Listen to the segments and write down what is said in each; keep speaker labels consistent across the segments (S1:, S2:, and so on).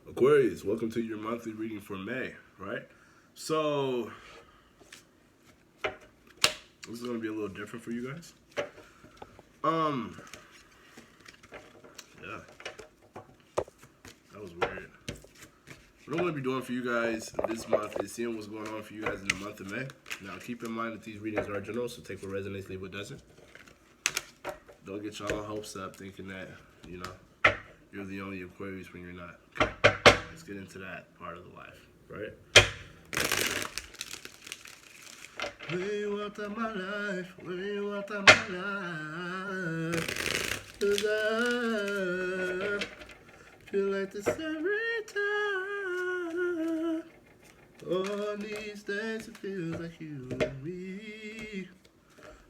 S1: Aquarius, welcome to your monthly reading for May, right? So, this is going to be a little different for you guys. Yeah, that was weird. What I'm going to be doing for you guys this month is seeing what's going on for you guys in the month of May. Now, keep in mind that these readings are general, so take what resonates, leave what doesn't. Don't get y'all hopes up thinking that, you're the only Aquarius when you're not. Okay? Let's get into that part of the life, right? Where you out of my life, where you out of my life, 'cause I feel like this every time. On these days it feels like you and me,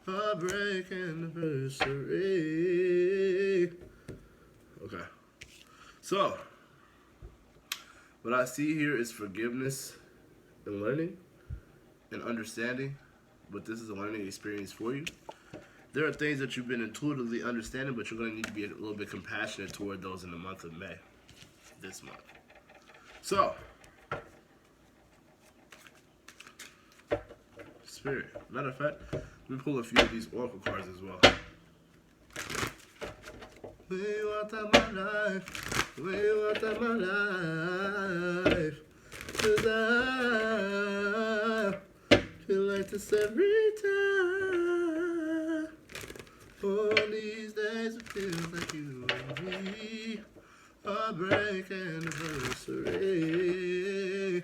S1: heartbreak anniversary. Okay, so what I see here is forgiveness and learning and understanding, but this is a learning experience for you. There are things that you've been intuitively understanding, but you're going to need to be a little bit compassionate toward those in the month of May, this month. So, Spirit, matter of fact, let me pull a few of these oracle cards as well. Way you out of my life, way you out of my life, 'cause I feel like this every time. On these days it feels like you and me, heartbreak anniversary.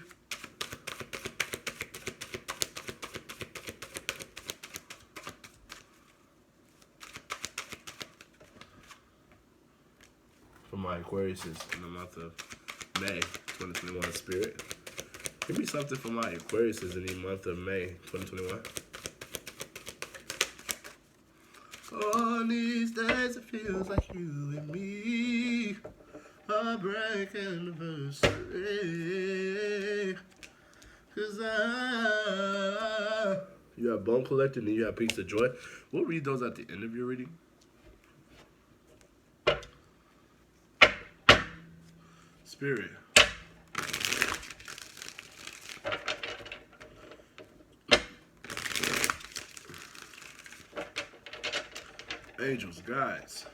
S1: For my Aquariuses in the month of May 2021, Spirit, give me something for my Aquariuses in the month of May 2021. On these days it feels like you and me, heartbreak anniversary. 'Cause you have Bone Collected and you have Peace of Joy. We'll read those at the end of your reading. Spirit. Angels, guys.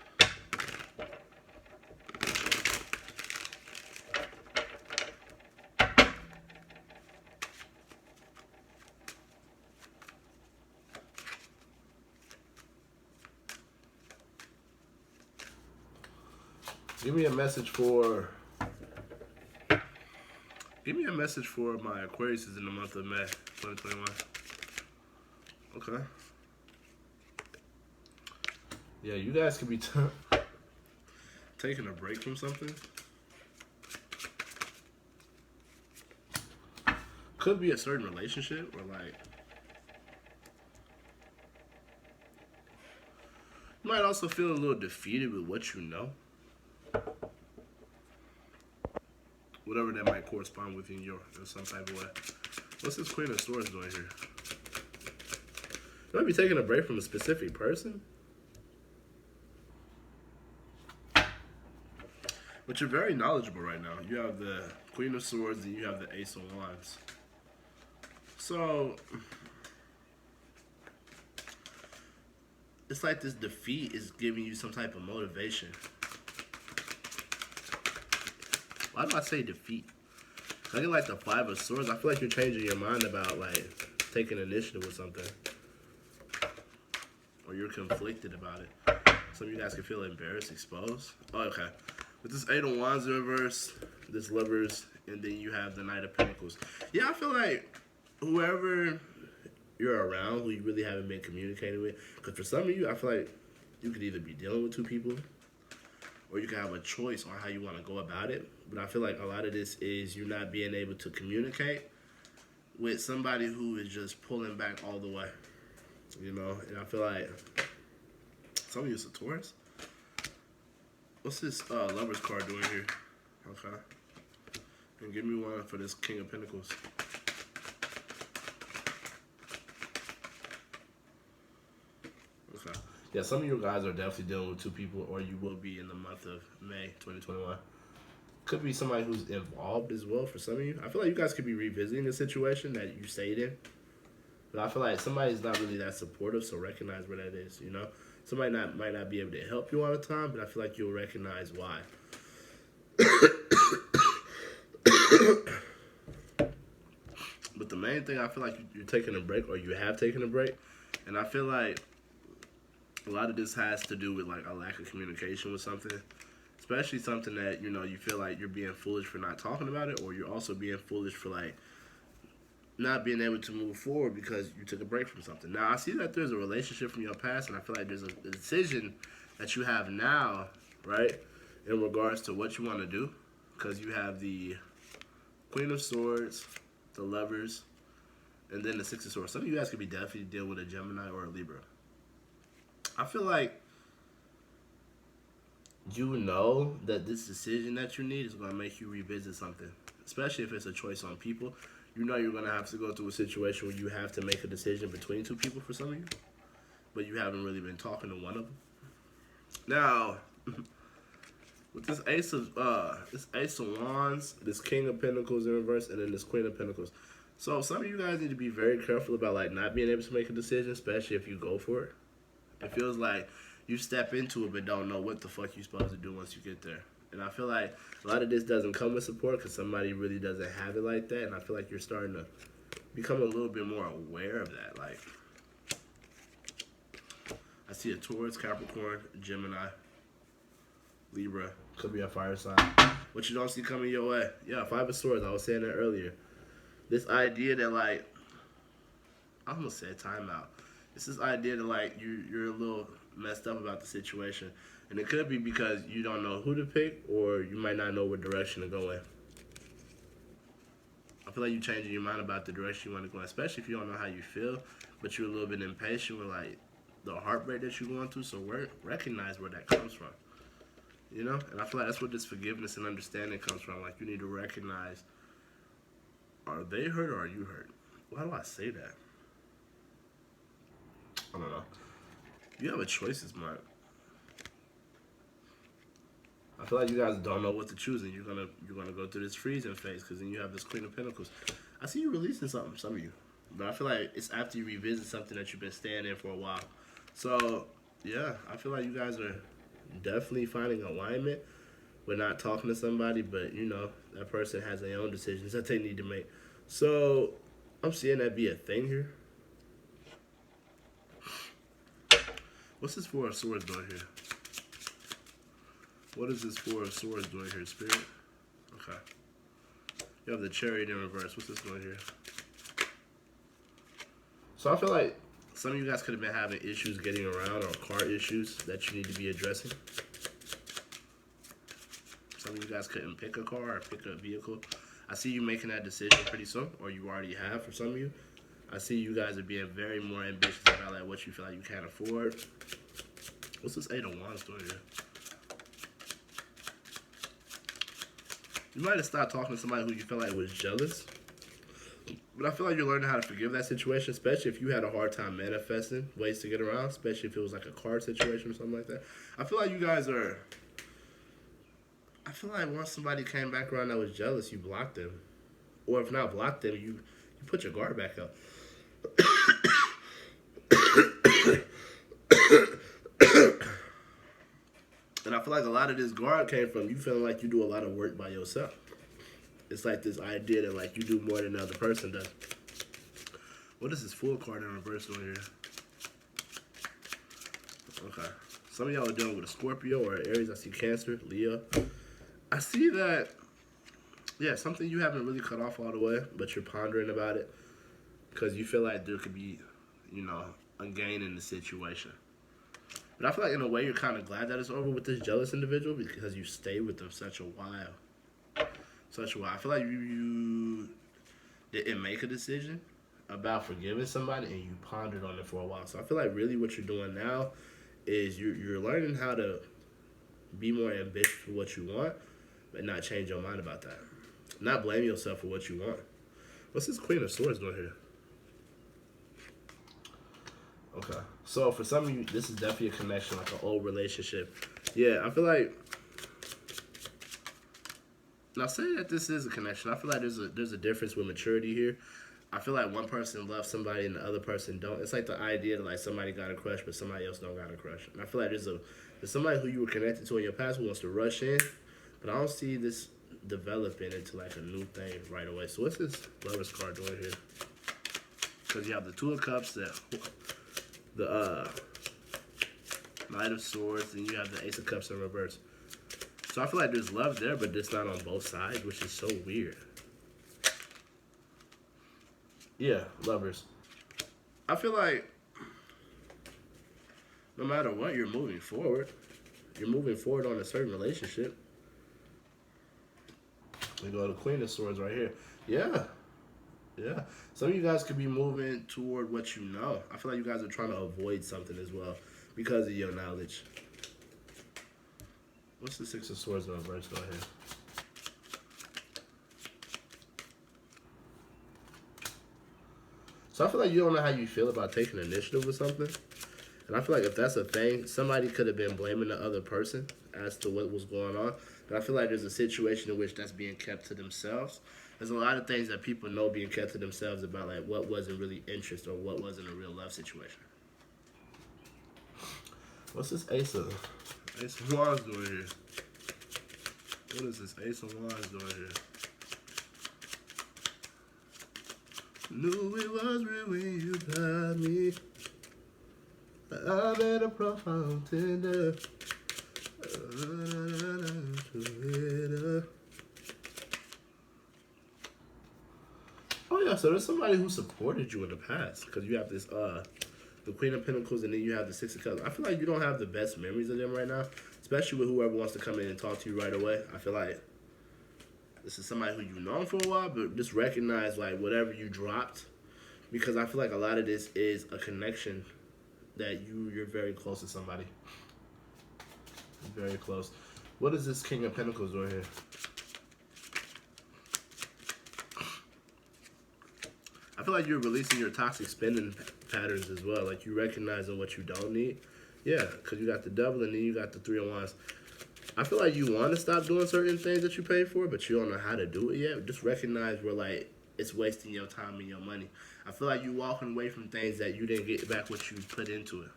S1: Give me a message for my Aquariuses in the month of May 2021. Okay. Yeah, you guys could be taking a break from something. Could be a certain relationship, or like you might also feel a little defeated with what you know. Whatever that might correspond with in some type of way. What's this Queen of Swords doing here? You might be taking a break from a specific person. But you're very knowledgeable right now. You have the Queen of Swords and you have the Ace of Wands. So, it's like this defeat is giving you some type of motivation. Why do I say defeat? I get like the Five of Swords. I feel like you're changing your mind about like taking initiative with something. Or you're conflicted about it. Some of you guys can feel embarrassed, exposed. Oh, okay. With this Eight of Wands in reverse, this Lovers, and then you have the Knight of Pentacles. Yeah, I feel like whoever you're around, who you really haven't been communicating with, because for some of you, I feel like you could either be dealing with two people, or you can have a choice on how you want to go about it. But I feel like a lot of this is you not being able to communicate with somebody who is just pulling back all the way. And I feel like some of you is a Taurus. What's this Lover's card doing here? Okay. And give me one for this King of Pentacles. Okay. Yeah, some of you guys are definitely dealing with two people, or you will be in the month of May 2021. Could be somebody who's involved as well for some of you. I feel like you guys could be revisiting the situation that you stayed in. But I feel like somebody's not really that supportive, so recognize where that is, you know? Somebody might not be able to help you all the time, but I feel like you'll recognize why. But the main thing, I feel like you're taking a break, or you have taken a break. And I feel like a lot of this has to do with like a lack of communication with something. Especially something that, you know, you feel like you're being foolish for not talking about it, or you're also being foolish for like not being able to move forward because you took a break from something. Now, I see that there's a relationship from your past, and I feel like there's a decision that you have now, right, in regards to what you want to do, because you have the Queen of Swords, the Lovers, and then the Six of Swords. Some of you guys could be definitely dealing with a Gemini or a Libra. I feel like you know that this decision that you need is going to make you revisit something, especially if it's a choice on people. You know you're going to have to go through a situation where you have to make a decision between two people for some of you, but you haven't really been talking to one of them. Now, with this Ace of Wands, this King of Pentacles in reverse, and then this Queen of Pentacles. So some of you guys need to be very careful about like not being able to make a decision, especially if you go for it. It feels like you step into it but don't know what the fuck you're supposed to do once you get there. And I feel like a lot of this doesn't come with support because somebody really doesn't have it like that. And I feel like you're starting to become a little bit more aware of that. Like, I see a Taurus, Capricorn, Gemini, Libra. Could be a fire sign. What you don't see coming your way. Yeah, Five of Swords. I was saying that earlier. This idea that, like, I almost said timeout. It's this idea that, like, you're a little messed up about the situation. And it could be because you don't know who to pick, or you might not know what direction to go in. I feel like you're changing your mind about the direction you want to go in, especially if you don't know how you feel, but you're a little bit impatient with, like, the heartbreak that you're going through. So recognize where that comes from. You know? And I feel like that's where this forgiveness and understanding comes from. Like, you need to recognize, are they hurt or are you hurt? Why do I say that? I don't know. You have a choice this month. I feel like you guys don't know what to choose, and you're gonna go through this freezing phase, because then you have this Queen of Pentacles. I see you releasing something, some of you, but I feel like it's after you revisit something that you've been staying in for a while. So yeah, I feel like you guys are definitely finding alignment. We're not talking to somebody, but you know that person has their own decisions that they need to make. So I'm seeing that be a thing here. What's this Four of Swords doing here? What is this Four of Swords doing here, Spirit? Okay. You have the Chariot in reverse. What's this doing here? So I feel like some of you guys could have been having issues getting around, or car issues that you need to be addressing. Some of you guys couldn't pick a car or pick a vehicle. I see you making that decision pretty soon, or you already have for some of you. I see you guys are being very more ambitious about like what you feel like you can't afford. What's this Eight of Wands doing here? You might have stopped talking to somebody who you felt like was jealous. But I feel like you're learning how to forgive that situation, especially if you had a hard time manifesting ways to get around, especially if it was like a card situation or something like that. I feel like you guys are... I feel like once somebody came back around that was jealous, you blocked them. Or if not blocked them, you put your guard back up. And I feel like a lot of this guard came from you feeling like you do a lot of work by yourself. It's like this idea that like you do more than the other person does. What is this Fool card in reverse on here? Okay. Some of y'all are dealing with a Scorpio or Aries. I see Cancer, Leo. I see that, yeah, something you haven't really cut off all the way, but you're pondering about it because you feel like there could be, you know, a gain in the situation. But I feel like in a way you're kind of glad that it's over with this jealous individual because you stayed with them such a while. I feel like you didn't make a decision about forgiving somebody and you pondered on it for a while. So I feel like really what you're doing now is you're learning how to be more ambitious for what you want, but not change your mind about that. Not blame yourself for what you want. What's this Queen of Swords doing here? Okay. So for some of you, this is definitely a connection, like an old relationship. Yeah, I feel like Now, say that this is a connection. I feel like there's a difference with maturity here. I feel like one person loves somebody and the other person don't. It's like the idea that like somebody got a crush but somebody else don't got a crush. And I feel like there's somebody who you were connected to in your past who wants to rush in, but I don't see this developing into like a new thing right away. So what's this Lover's card doing here? Because you have the Two of Cups, the Knight of Swords, and you have the Ace of Cups in reverse. So I feel like there's love there, but it's not on both sides, which is so weird. Yeah, Lovers. I feel like no matter what, you're moving forward. You're moving forward on a certain relationship. We go to Queen of Swords right here. Yeah. Yeah. Some of you guys could be moving toward what you know. I feel like you guys are trying to avoid something as well because of your knowledge. What's the Six of Swords in reverse right here? So I feel like you don't know how you feel about taking initiative or something. And I feel like if that's a thing, somebody could have been blaming the other person as to what was going on. But I feel like there's a situation in which that's being kept to themselves. There's a lot of things that people know being kept to themselves about like what wasn't really interest or what wasn't a real love situation. What's this Ace of Wands doing here? What is this Ace of Wands doing here? Knew it was real when you got me. I made a profound tender. Oh yeah, so there's somebody who supported you in the past because you have this the Queen of Pentacles and then you have the Six of Cups. I feel like you don't have the best memories of them right now, especially with whoever wants to come in and talk to you right away. I feel like this is somebody who you've known for a while, but just recognize like whatever you dropped, because I feel like a lot of this is a connection that you're very close to somebody. Very close. What is this King of Pentacles right here? I feel like you're releasing your toxic spending patterns as well. Like you recognizing what you don't need. Yeah, because you got the Devil and then you got the Three of Wands. I feel like you want to stop doing certain things that you pay for, but you don't know how to do it yet. Just recognize where like it's wasting your time and your money. I feel like you walking away from things that you didn't get back what you put into it.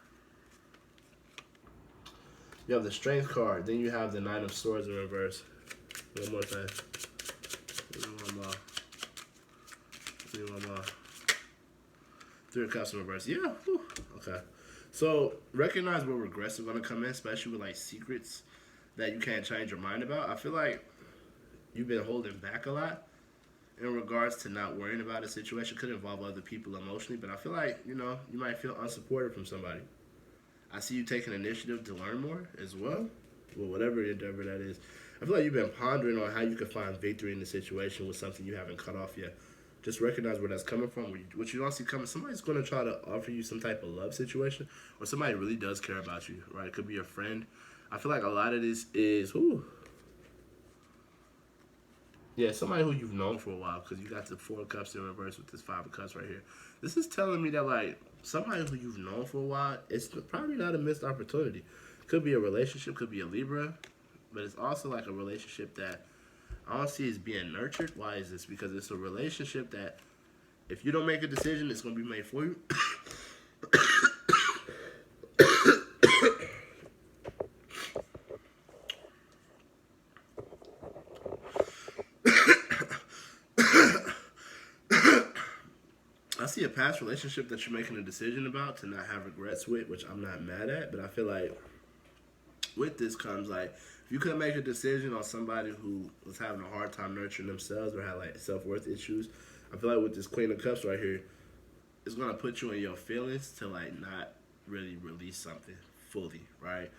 S1: You have the Strength card. Then you have the Nine of Swords in reverse. One more time. One more. One more. Three of Cups in reverse. Yeah. Whew. Okay. So recognize where regrets are going to come in, especially with like secrets that you can't change your mind about. I feel like you've been holding back a lot in regards to not worrying about a situation. Could involve other people emotionally, but I feel like, you know, you might feel unsupported from somebody. I see you taking initiative to learn more as well. Well, whatever endeavor that is. I feel like you've been pondering on how you can find victory in the situation with something you haven't cut off yet. Just recognize where that's coming from. What you don't see coming, somebody's going to try to offer you some type of love situation, or somebody really does care about you, right? It could be a friend. I feel like a lot of this is, yeah, somebody who you've known for a while, because you got the Four of Cups in reverse with this Five of Cups right here. This is telling me that, like, somebody who you've known for a while, it's probably not a missed opportunity. Could be a relationship, could be a Libra, but it's also like a relationship that I don't see as being nurtured. Why is this? Because it's a relationship that if you don't make a decision, it's going to be made for you. I see a past relationship that you're making a decision about to not have regrets with, which I'm not mad at, but I feel like with this comes like, if you could make a decision on somebody who was having a hard time nurturing themselves or had like self-worth issues, I feel like with this Queen of Cups right here, it's going to put you in your feelings to like not really release something fully, right?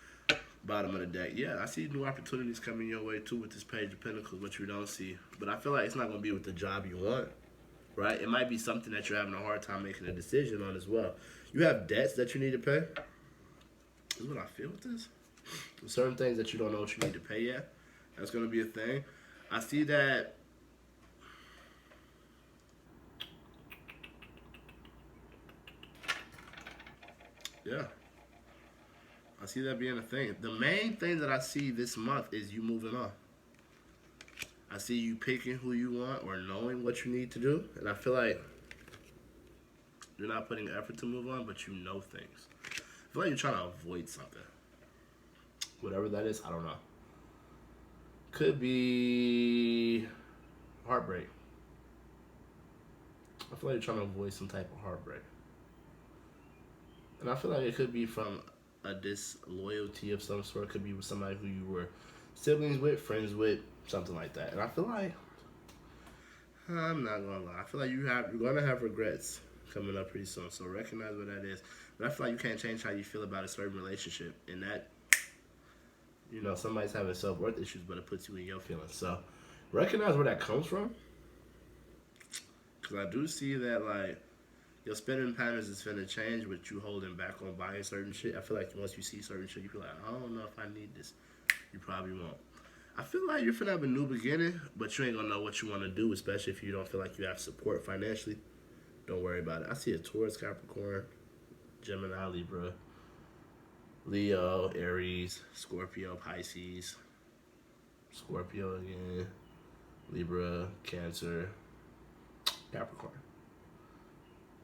S1: Bottom of the deck. Yeah, I see new opportunities coming your way too with this Page of Pentacles, which you don't see. But I feel like it's not going to be with the job you want, right? It might be something that you're having a hard time making a decision on as well. You have debts that you need to pay. Is what I feel with this. Certain things that you don't know what you need to pay yet. That's going to be a thing. I see that. Yeah. I see that being a thing. The main thing that I see this month is you moving on. I see you picking who you want or knowing what you need to do, and I feel like you're not putting effort to move on, but you know things. I feel like you're trying to avoid something. Whatever that is, I don't know. Could be heartbreak. I feel like you're trying to avoid some type of heartbreak. And I feel like it could be from a disloyalty of some sort. It could be with somebody who you were siblings with, friends with, something like that. And I feel like I'm not gonna lie. I feel like you're gonna have regrets coming up pretty soon. So recognize what that is. But I feel like you can't change how you feel about a certain relationship, and that somebody's having self worth issues, but it puts you in your feelings. So recognize where that comes from, because I do see that like your spending patterns is finna change with you holding back on buying certain shit. I feel like once you see certain shit, you feel like, I don't know if I need this. You probably won't. I feel like you're finna have a new beginning, but you ain't gonna know what you wanna do, especially if you don't feel like you have support financially. Don't worry about it. I see a Taurus, Capricorn, Gemini, Libra, Leo, Aries, Scorpio, Pisces, Scorpio again, Libra, Cancer, Capricorn.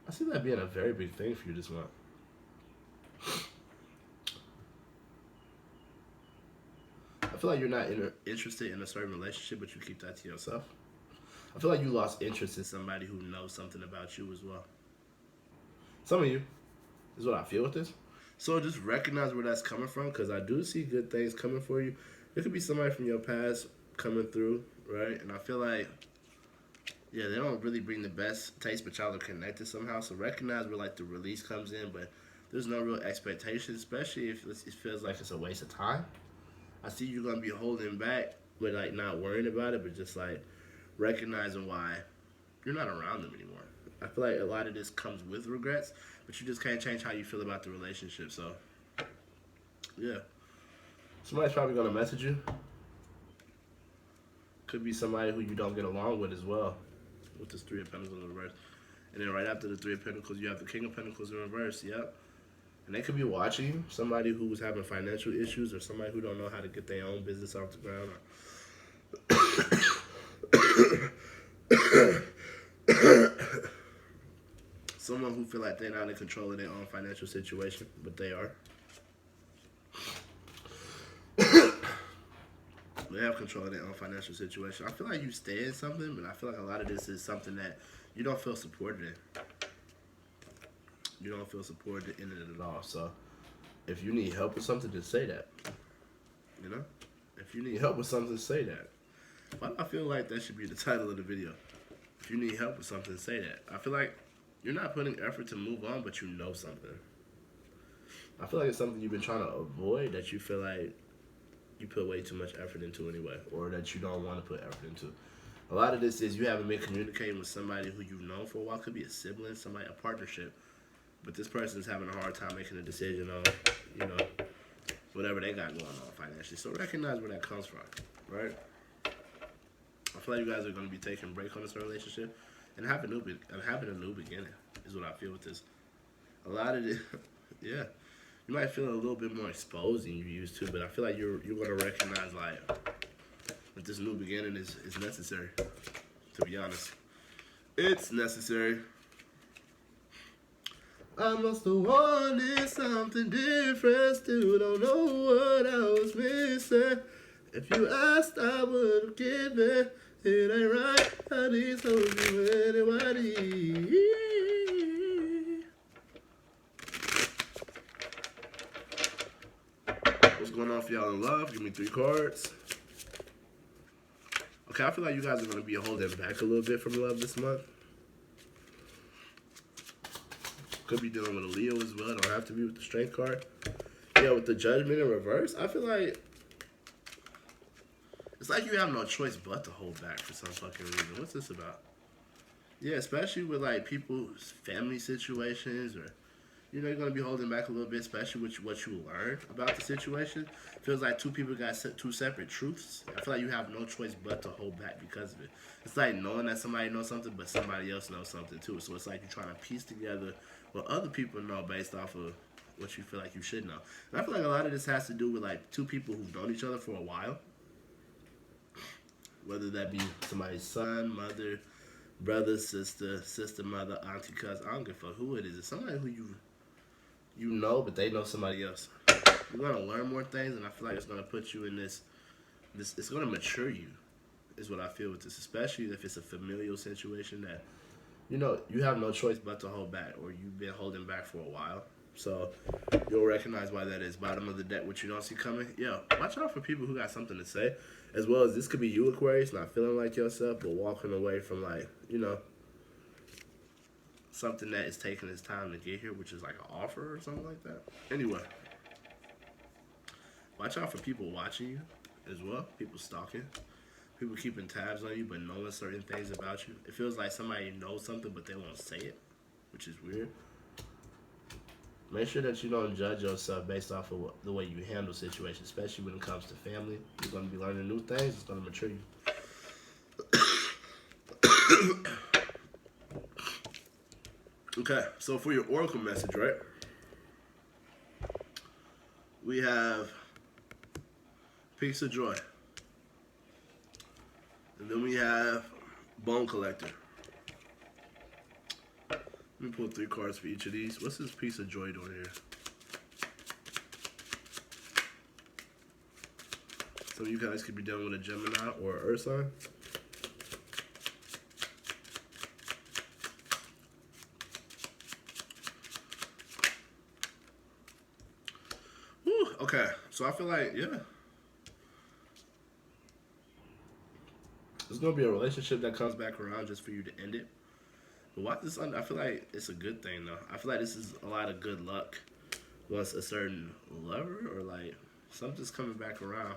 S1: I see that being a very big thing for you this month. I feel like you're not interested in a certain relationship, but you keep that to yourself. I feel like you lost interest in somebody who knows something about you as well. Some of you is what I feel with this. So just recognize where that's coming from, because I do see good things coming for you. It could be somebody from your past coming through, right? And I feel like, yeah, they don't really bring the best taste, but y'all are connected somehow. So recognize where like the release comes in, but there's no real expectation, especially if it feels like it's a waste of time. I see you're gonna be holding back, but like not worrying about it, but just like recognizing why you're not around them anymore. I feel like a lot of this comes with regrets, but you just can't change how you feel about the relationship. So, yeah. Somebody's probably gonna message you. Could be somebody who you don't get along with as well, with this Three of Pentacles in reverse. And then right after the Three of Pentacles, you have the King of Pentacles in reverse. Yep. And they could be watching you. Somebody who's having financial issues, or somebody who don't know how to get their own business off the ground. Someone who feel like they're not in control of their own financial situation, but they are. They have control of their own financial situation. I feel like you stay in something, but I feel like a lot of this is something that you don't feel supported in. You don't feel supported in it at all. So if you need help with something, just say that. You know? If you need help with something, say that. Why do I feel like that should be the title of the video? If you need help with something, say that. I feel like you're not putting effort to move on, but you know something. I feel like it's something you've been trying to avoid, that you feel like you put way too much effort into anyway, or that you don't want to put effort into. A lot of this is you haven't been communicating with somebody who you've known for a while. Could be a sibling, somebody, a partnership. But this person's having a hard time making a decision on, whatever they got going on financially. So recognize where that comes from, right? I feel like you guys are going to be taking a break on this relationship and having a new beginning is what I feel with this. A lot of it, yeah. You might feel a little bit more exposed than you used to, but I feel like you're going to recognize like that this new beginning is necessary, to be honest. It's necessary. I must have wanted something different, still don't know what I was missing. If you asked, I would have given. It ain't right how these hoes do anybody. What's going on for y'all in love? Give me 3 cards. Okay, I feel like you guys are going to be holding back a little bit from love this month. Could be dealing with a Leo as well. Don't have to be with the Strength card. Yeah, with the Judgment in reverse, I feel like it's like you have no choice but to hold back for some fucking reason. What's this about? Yeah, especially with like people's family situations, or you're going to be holding back a little bit, especially with what you learn about the situation. Feels like 2 people got 2 separate truths. I feel like you have no choice but to hold back because of it. It's like knowing that somebody knows something, but somebody else knows something too. So it's like you're trying to piece together what other people know based off of what you feel like you should know. And I feel like a lot of this has to do with like 2 people who've known each other for a while. whether that be somebody's son, mother, brother, sister, mother, auntie, cousin. I don't give a fuck who it is. It's somebody who you know, but they know somebody else. You're gonna learn more things, and I feel like it's gonna put you in this. It's gonna mature you, is what I feel with this. Especially if it's a familial situation that you have no choice but to hold back, or you've been holding back for a while. So you'll recognize why that is. Bottom of the deck, what you don't see coming. Yeah, watch out for people who got something to say, as well as this could be you, Aquarius, not feeling like yourself, but walking away from something that is taking its time to get here, which is like an offer or something like that. Anyway, watch out for people watching you as well, people stalking, people keeping tabs on you but knowing certain things about you. It feels like somebody knows something but they won't say it, which is weird. Make sure that you don't judge yourself based off of the way you handle situations, especially when it comes to family. You're going to be learning new things. It's going to mature you. Okay, so for your oracle message, right? We have Peace of Joy. And then we have Bone Collector. Let me pull 3 cards for each of these. What's this Piece of Joy doing here? Some of you guys could be dealing with a Gemini or an Earth sign. Whew, okay, so I feel like, yeah. There's going to be a relationship that comes back around just for you to end it. But watch this. I feel like it's a good thing, though. I feel like this is a lot of good luck once a certain lover or like something's coming back around,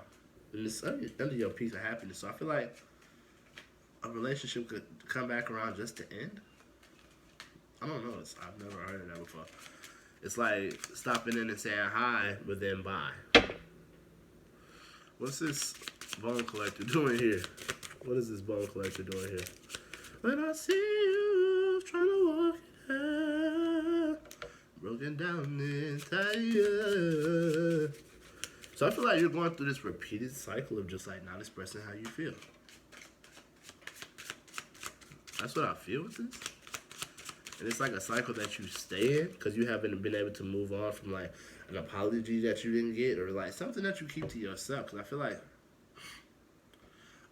S1: and it's under your piece of happiness. So I feel like a relationship could come back around just to end. I don't know. I've never heard of that before. It's like stopping in and saying hi, but then bye. What's this Bone Collector doing here? What is this Bone Collector doing here? When I see you trying to walk it out, broken down and tired. So I feel like you're going through this repeated cycle of just like not expressing how you feel. That's what I feel with this. And it's like a cycle that you stay in because you haven't been able to move on from like an apology that you didn't get or like something that you keep to yourself. Because I feel like,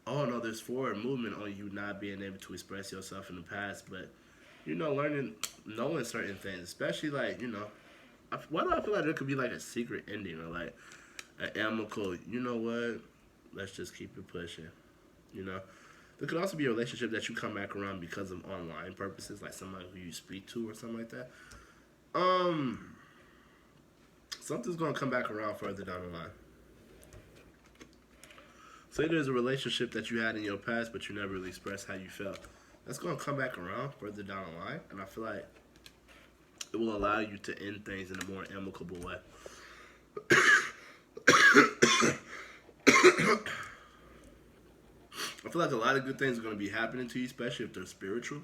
S1: oh no, there's forward movement on you not being able to express yourself in the past, but knowing certain things, especially like, why do I feel like there could be like a secret ending or like an amicable, you know what, let's just keep it pushing, There could also be a relationship that you come back around because of online purposes, like somebody who you speak to or something like that. Something's gonna come back around further down the line. Say there's a relationship that you had in your past, but you never really expressed how you felt. That's gonna come back around further down the line, and I feel like it will allow you to end things in a more amicable way. I feel like a lot of good things are going to be happening to you, especially if they're spiritual.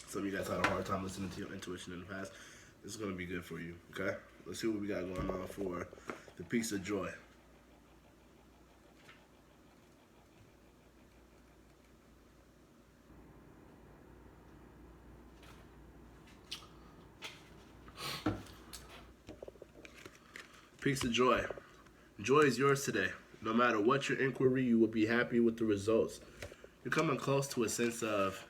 S1: Some of you guys had a hard time listening to your intuition in the past. This is going to be good for you, okay? Let's see what we got going on for the Piece of Joy. Piece of Joy. Joy is yours today. No matter what your inquiry, you will be happy with the results. You're coming close to a sense of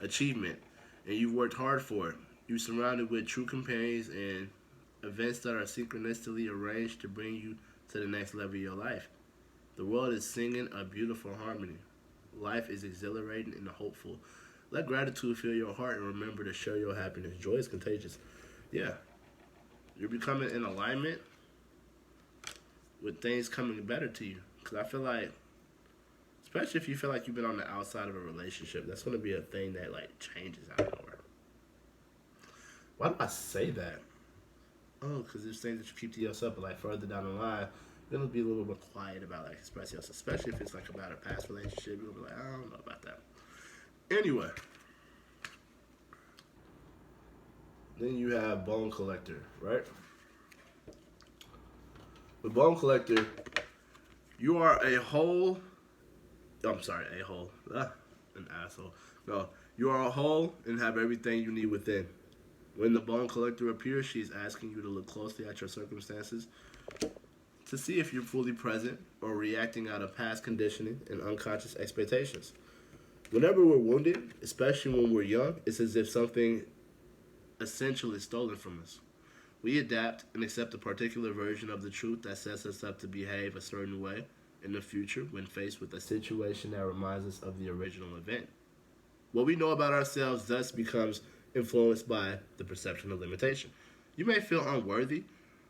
S1: achievement, and you've worked hard for it. You're surrounded with true companions and events that are synchronistically arranged to bring you to the next level of your life. The world is singing a beautiful harmony. Life is exhilarating and hopeful. Let gratitude fill your heart and remember to share your happiness. Joy is contagious. Yeah. You're becoming in alignment with things coming better to you. Because I feel like, especially if you feel like you've been on the outside of a relationship, that's going to be a thing that like changes out of nowhere. Why do I say that? Oh, because there's things that you keep to yourself, but like further down the line, you're going to be a little more quiet about like expressing yourself, especially if it's like about a past relationship. You're going to be like, I don't know about that. Anyway. Then you have Bone Collector, right? With Bone Collector, you are a whole I'm sorry, a hole. An asshole. No, you are a whole and have everything you need within. When the bone collector appears, she is asking you to look closely at your circumstances to see if you're fully present or reacting out of past conditioning and unconscious expectations. Whenever we're wounded, especially when we're young, it's as if something essential is stolen from us. We adapt and accept a particular version of the truth that sets us up to behave a certain way in the future when faced with a situation that reminds us of the original event. What we know about ourselves thus becomes influenced by the perception of limitation. You may feel unworthy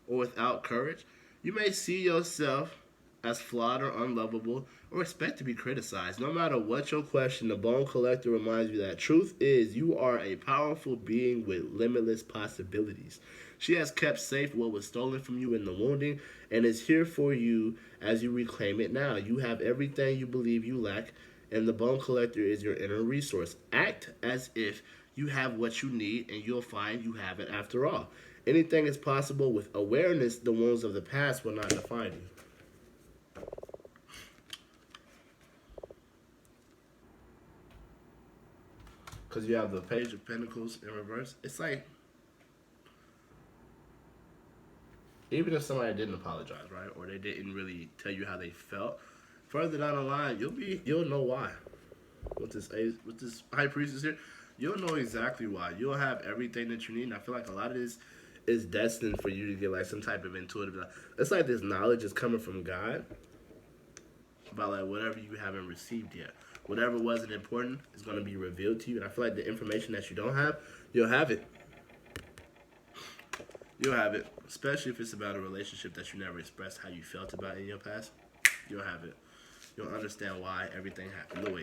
S1: or without courage. You may see yourself as flawed or unlovable or expect to be criticized. No matter what your question, the bone collector reminds you that truth is you are a powerful being with limitless possibilities. She has kept safe what was stolen from you in the wounding and is here for you as you reclaim it now. You have everything you believe you lack, and the bone collector is your inner resource. Act as if you have what you need, and you'll find you have it after all. Anything is possible with awareness. The wounds of the past will not define you. Because you have the Page of Pentacles in reverse. It's like, even if somebody didn't apologize, right, or they didn't really tell you how they felt, further down the line, you'll know why. With this High Priestess here, you'll know exactly why. You'll have everything that you need. And I feel like a lot of this is destined for you to get like some type of intuitive. It's like this knowledge is coming from God about like whatever you haven't received yet. Whatever wasn't important is going to be revealed to you. And I feel like the information that you don't have, you'll have it. You'll have it. Especially if it's about a relationship that you never expressed how you felt about in your past. You'll have it. You'll understand why everything happened the way